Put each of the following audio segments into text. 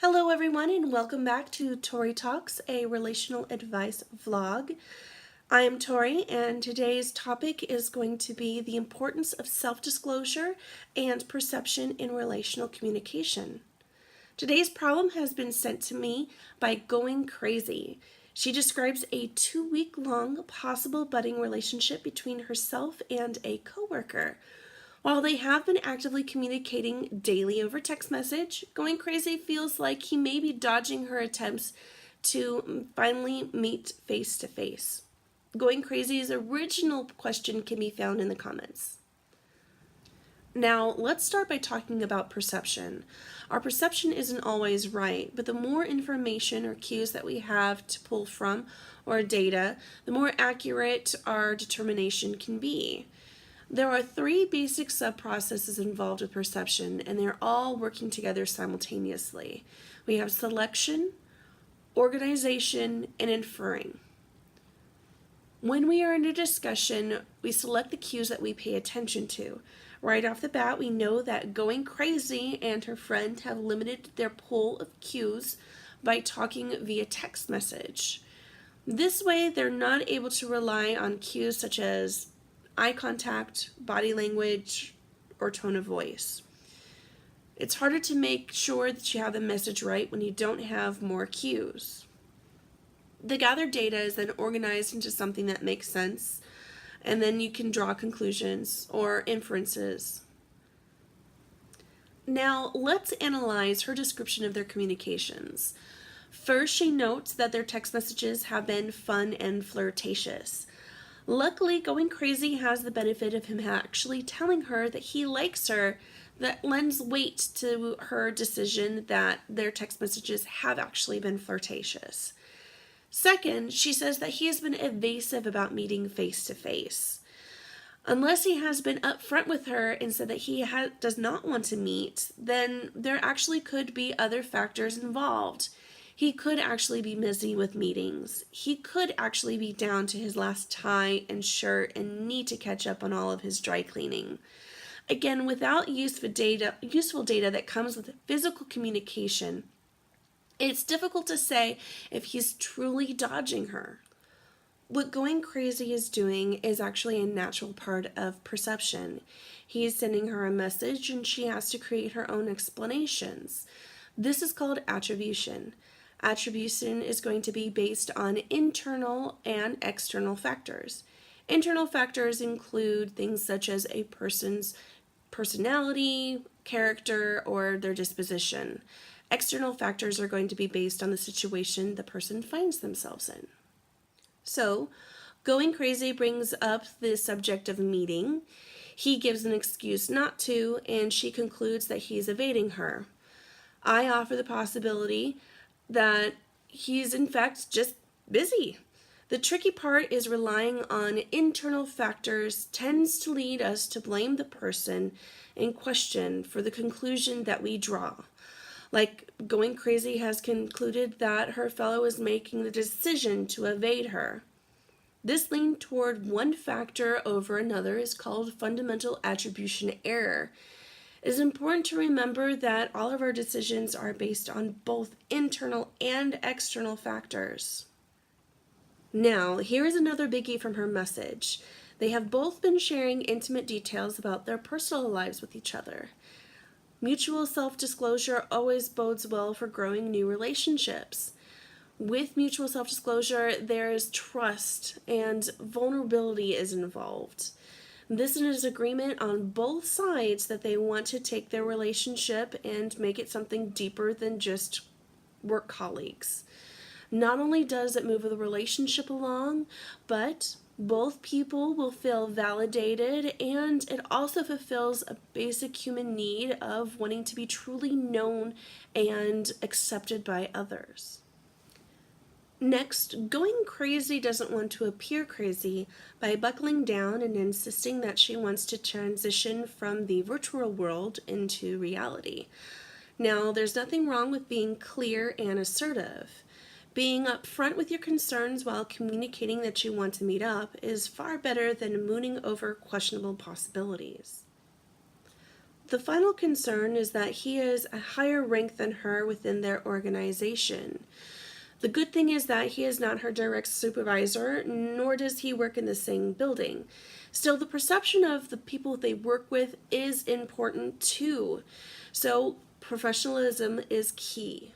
Hello everyone and welcome back to Tori Talks, a relational advice vlog. I am Tori and today's topic is going to be the importance of self-disclosure and perception in relational communication. Today's problem has been sent to me by Going Crazy. She describes a 2-week-long possible budding relationship between herself and a coworker. While they have been actively communicating daily over text message, Going Crazy feels like he may be dodging her attempts to finally meet face to face. Going Crazy's original question can be found in the comments. Now, let's start by talking about perception. Our perception isn't always right, but the more information or cues that we have to pull from or data, the more accurate our determination can be. There are 3 basic sub-processes involved with perception, and they're all working together simultaneously. We have selection, organization, and inferring. When we are in a discussion, we select the cues that we pay attention to. Right off the bat, we know that Going Crazy and her friend have limited their pool of cues by talking via text message. This way, they're not able to rely on cues such as eye contact, body language, or tone of voice. It's harder to make sure that you have the message right when you don't have more cues. The gathered data is then organized into something that makes sense, and then you can draw conclusions or inferences. Now, let's analyze her description of their communications. First, she notes that their text messages have been fun and flirtatious. Luckily, Going Crazy has the benefit of him actually telling her that he likes her. That lends weight to her decision that their text messages have actually been flirtatious. Second, she says that he has been evasive about meeting face to face. Unless he has been upfront with her and said that he does not want to meet, then there actually could be other factors involved. He could actually be busy with meetings. He could actually be down to his last tie and shirt and need to catch up on all of his dry cleaning. Again, without useful data that comes with physical communication, it's difficult to say if he's truly dodging her. What Going Crazy is doing is actually a natural part of perception. He is sending her a message and she has to create her own explanations. This is called attribution. Attribution is going to be based on internal and external factors. Internal factors include things such as a person's personality, character, or their disposition. External factors are going to be based on the situation the person finds themselves in. So, Going Crazy brings up the subject of meeting. He gives an excuse not to, and she concludes that he's evading her. I offer the possibility that he's in fact just busy. The tricky part is relying on internal factors tends to lead us to blame the person in question for the conclusion that we draw. Like Going Crazy has concluded that her fellow is making the decision to evade her. This lean toward one factor over another is called fundamental attribution error. It is important to remember that all of our decisions are based on both internal and external factors. Now, here is another biggie from her message. They have both been sharing intimate details about their personal lives with each other. Mutual self-disclosure always bodes well for growing new relationships. With mutual self-disclosure, there is trust and vulnerability is involved. This is agreement on both sides that they want to take their relationship and make it something deeper than just work colleagues. Not only does it move the relationship along, but both people will feel validated, and it also fulfills a basic human need of wanting to be truly known and accepted by others. Next, Going Crazy doesn't want to appear crazy by buckling down and insisting that she wants to transition from the virtual world into reality. Now, there's nothing wrong with being clear and assertive. Being upfront with your concerns while communicating that you want to meet up is far better than mooning over questionable possibilities. The final concern is that he is a higher rank than her within their organization. The good thing is that he is not her direct supervisor, nor does he work in the same building. Still, the perception of the people they work with is important too. So, professionalism is key.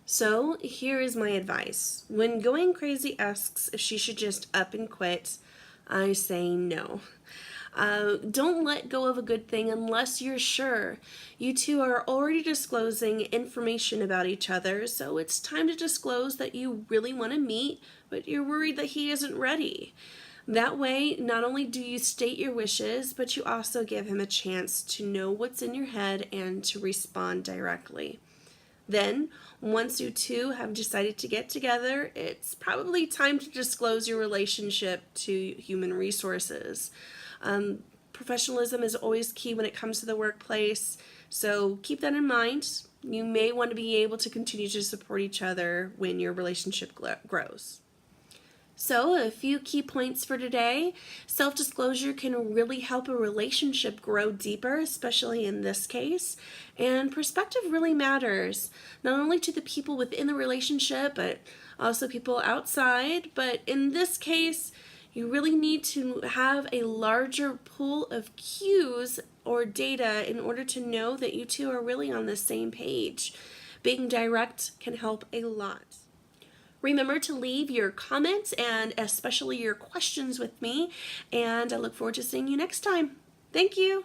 So, here is my advice. When Going Crazy asks if she should just up and quit, I say no. Don't let go of a good thing unless you're sure. You two are already disclosing information about each other, so it's time to disclose that you really want to meet, but you're worried that he isn't ready. That way, not only do you state your wishes, but you also give him a chance to know what's in your head and to respond directly. Then, once you two have decided to get together, it's probably time to disclose your relationship to human resources. Professionalism is always key when it comes to the workplace, so keep that in mind. You may want to be able to continue to support each other when your relationship grows. So, a few key points for today. Self-disclosure can really help a relationship grow deeper, especially in this case. And perspective really matters, not only to the people within the relationship, but also people outside. But in this case, you really need to have a larger pool of cues or data in order to know that you two are really on the same page. Being direct can help a lot. Remember to leave your comments and especially your questions with me, and I look forward to seeing you next time. Thank you.